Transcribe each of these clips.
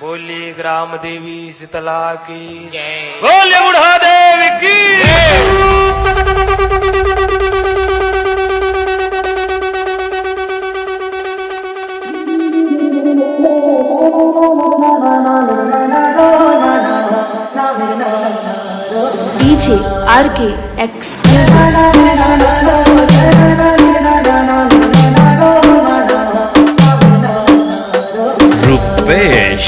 बोली ग्राम देवी शीतला की जय। बोले बुढ़ा देव की डीजे आरके एक्सक्लूसिव रुपेश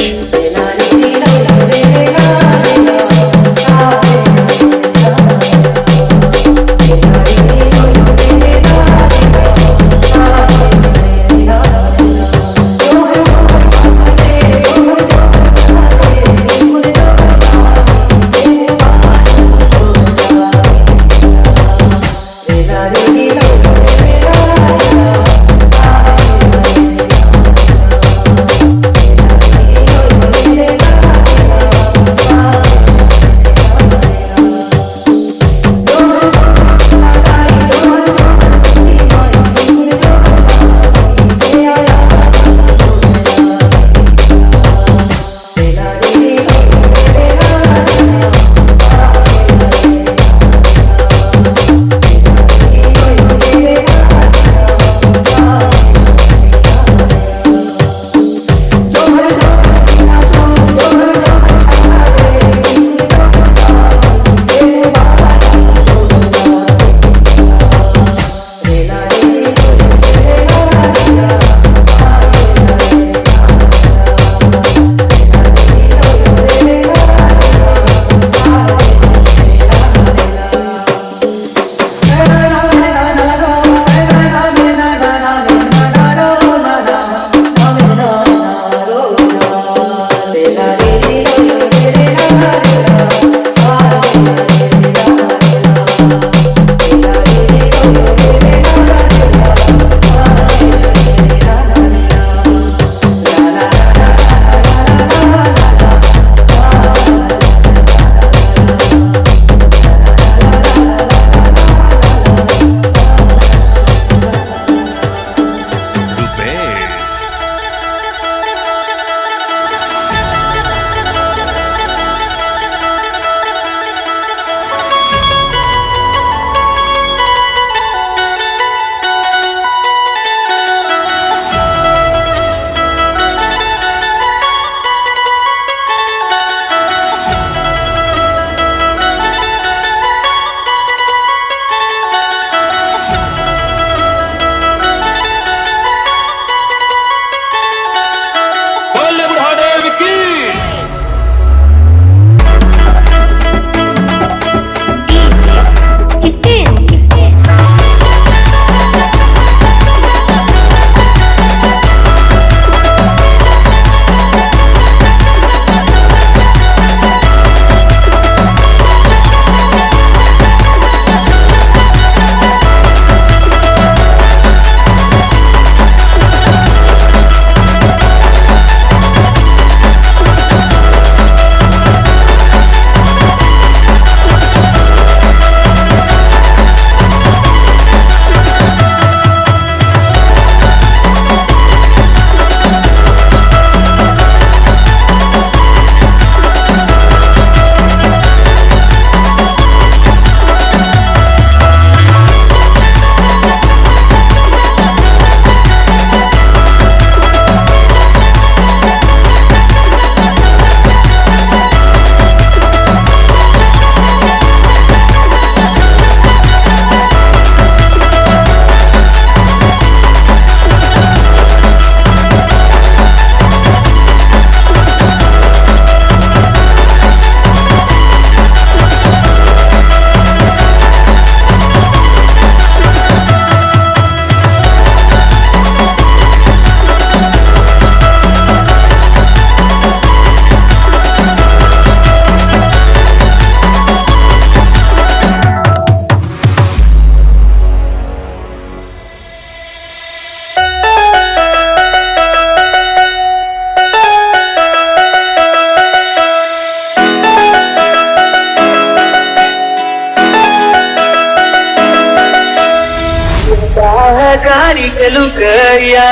जारी के लुकैया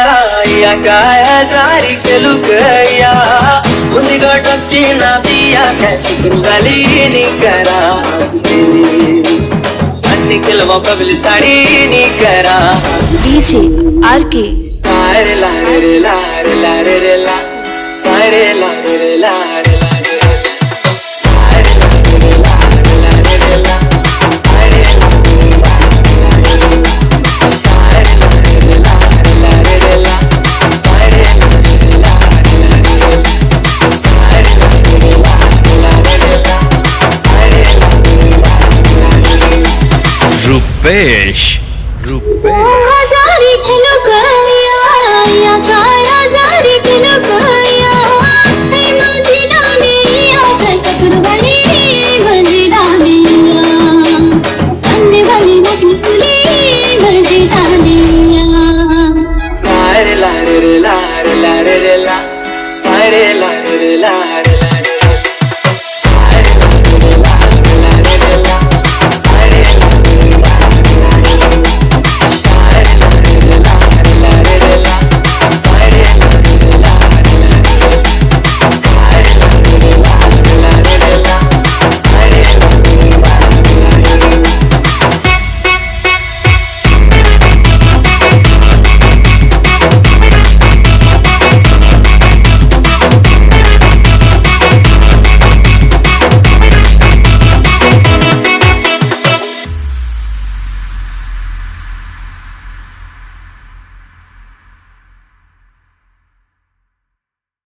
या गाया जारी के लुकैया ముందుగా వచ్చిన తీయా గలి కరా అన్ని కిలవ పగిలి సాడి నీ కరా DJ RK. సారే లారే లారే లారే లా సారే లారే లారే లారే సారే లారే లారే లారే లా సారే లారే లారే సారే లారే లారే లారే లా సారే లారే లారే లారే సారే లారే లారే లారే లా సారే లారే లారే रुपेश हजारी किलो गया या काया हजारी किलो गया हे मदीना में आकर सफर वाली मदीना में अंधे वाली नकली फुली मदीना में लारे लारे लारे लारे ला सारे लारे लारे